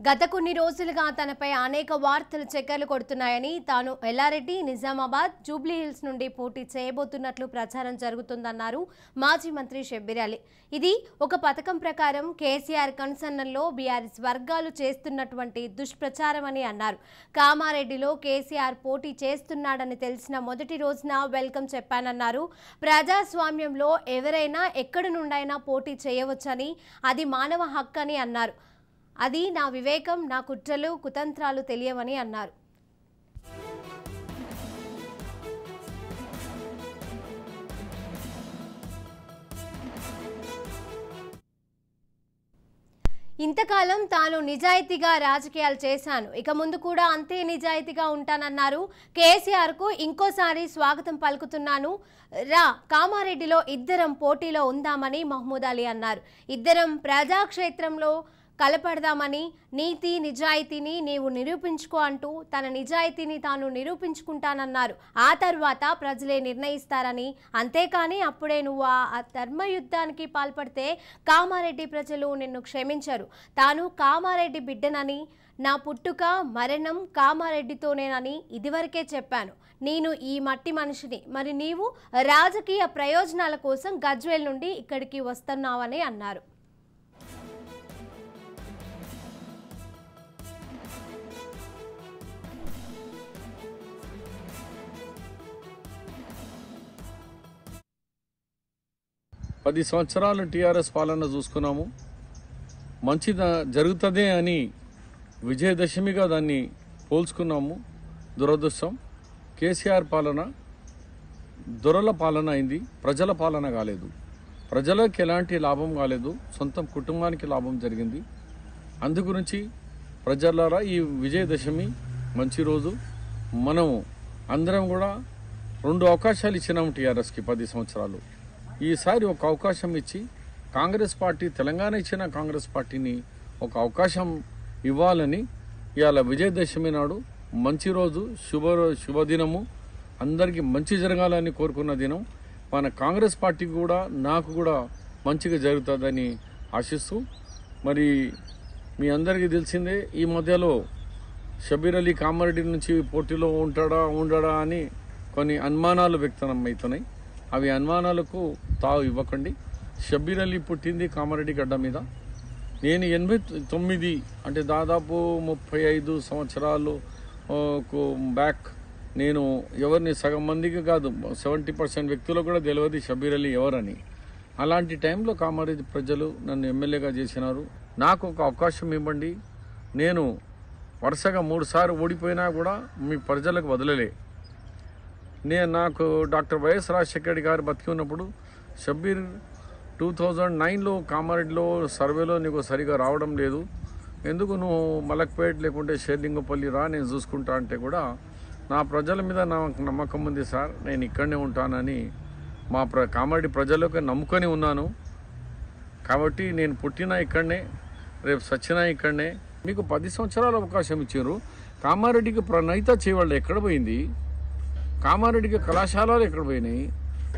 గత కొన్ని రోజులుగా తనపై అనేక వార్తలు చక్కర్లు కొడుతున్నాయని, తాను ఎల్లారెడ్డి, నిజామాబాద్, జూబ్లీ హిల్స్ నుండి పోటీ చేయబోతున్నట్లు ప్రచారం జరుగుతుందన్నారు మాజీ మంత్రి షబ్బీర్ అలీ. ఇది ఒక పథకం ప్రకారం కేసీఆర్ కన్సర్న్లో బీఆర్ఎస్ వర్గాలు చేస్తున్నటువంటి దుష్ప్రచారమని అన్నారు. కామారెడ్డిలో కేసీఆర్ పోటీ చేస్తున్నాడని తెలిసిన మొదటి రోజున వెల్కమ్ చెప్పానన్నారు. ప్రజాస్వామ్యంలో ఎవరైనా ఎక్కడి నుండైనా పోటీ చేయవచ్చని, అది మానవ హక్కు అని అన్నారు. అది నా వివేకం, నా కుట్రలు కుతంత్రాలు తెలియవని అన్నారు. ఇంతకాలం తాను నిజాయితీగా రాజకీయాలు చేశాను, ఇక ముందు కూడా అంతే నిజాయితీగా ఉంటానన్నారు. కేసీఆర్కు ఇంకోసారి స్వాగతం పలుకుతున్నాను. కామారెడ్డిలో ఇద్దరం పోటీలో ఉందామని మహమూద్ అలీ అన్నారు. ఇద్దరం ప్రజాక్షేత్రంలో కలపడదామని, నీతి నిజాయితీని నీవు నిరూపించుకో అంటూ తన నిజాయితీని తాను నిరూపించుకుంటానన్నారు. ఆ తర్వాత ప్రజలే నిర్ణయిస్తారని, అంతేకాని అప్పుడే నువ్వు ఆ ధర్మయుద్ధానికి పాల్పడితే కామారెడ్డి ప్రజలు నిన్ను క్షమించరు. తాను కామారెడ్డి బిడ్డనని, నా పుట్టుక మరణం కామారెడ్డితోనేనని ఇదివరకే చెప్పాను. నేను ఈ మట్టి మనిషిని, మరి నీవు రాజకీయ ప్రయోజనాల కోసం గజ్వేల్ నుండి ఇక్కడికి వస్తున్నావని అన్నారు. పది సంవత్సరాలు టీఆర్ఎస్ పాలన చూసుకున్నాము. మంచి జరుగుతుందే అని విజయదశమిగా దాన్ని పోల్చుకున్నాము. దురదృష్టం, కేసీఆర్ పాలన దొరల పాలన అయింది, ప్రజల పాలన కాలేదు. ప్రజలకు ఎలాంటి లాభం కాలేదు, సొంత కుటుంబానికి లాభం జరిగింది. అందుగురించి ప్రజలారా, ఈ విజయదశమి మంచి రోజు. మనం అందరం కూడా 2 అవకాశాలు ఇచ్చినాము టీఆర్ఎస్కి 10 సంవత్సరాలు. ఈసారి ఒక అవకాశం ఇచ్చి కాంగ్రెస్ పార్టీ, తెలంగాణ ఇచ్చిన కాంగ్రెస్ పార్టీని ఒక అవకాశం ఇవ్వాలని ఇవాళ విజయదశమి నాడు మంచి రోజు, శుభదినము, అందరికీ మంచి జరగాలని కోరుకున్న దినం. మన కాంగ్రెస్ పార్టీకి కూడా, నాకు కూడా మంచిగా జరుగుతుందని ఆశిస్తూ, మరి మీ అందరికీ తెలిసిందే, ఈ మధ్యలో షబ్బీర్ అలీ కామారెడ్డి నుంచి పోటీలో ఉండడా అని కొన్ని అనుమానాలు వ్యక్తమవుతున్నాయి. అవి అనుమానాలకు తావు ఇవ్వకండి. షబ్బీర్ అలీ పుట్టింది కామారెడ్డి గడ్డ మీద. నేను 89 అంటే దాదాపు 35 సంవత్సరాలు బ్యాక్ నేను ఎవరిని సగం మందికి కాదు 70% వ్యక్తులకు కూడా తెలియదు షబ్బీర్ అలీ ఎవరని. అలాంటి టైంలో కామారెడ్డి ప్రజలు నన్ను ఎమ్మెల్యేగా చేసినారు. నాకు ఒక అవకాశం ఇవ్వండి. నేను వరుసగా 3 సార్లు ఓడిపోయినా కూడా మీ ప్రజలకు వదలలే. నాకు డాక్టర్ వైఎస్ రాజశేఖర రెడ్డి గారు బతికి ఉన్నప్పుడు షబ్బీర్ 2009లో కామారెడ్డిలో సర్వేలో నీకు సరిగా రావడం లేదు, ఎందుకు నువ్వు మలక్పేట లేకుంటే షేర్లింగపల్లి రా, నేను చూసుకుంటా అంటే కూడా నా ప్రజల మీద నాకు నమ్మకం ఉంది సార్, నేను ఇక్కడనే ఉంటానని మా కామారెడ్డి ప్రజలకు నమ్ముకొని ఉన్నాను. కాబట్టి నేను పుట్టినా ఇక్కడనే, రేపు సచ్చినా ఇక్కడనే. మీకు 10 సంవత్సరాల అవకాశం ఇచ్చారు. కామారెడ్డికి ప్రణయిత చేయవాళ్ళు ఎక్కడ పోయింది? కామారెడ్డికి కళాశాలలు ఎక్కడ పోయినాయి?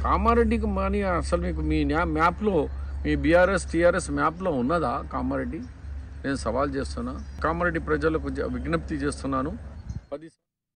కామారెడ్డికి మనీ అసలు మీకు మీ మ్యాప్లో, మీ బీఆర్ఎస్ టీఆర్ఎస్ మ్యాప్లో ఉన్నదా కామారెడ్డి? నేను సవాల్ చేస్తున్నా, కామారెడ్డి ప్రజలకు విజ్ఞప్తి చేస్తున్నాను. 10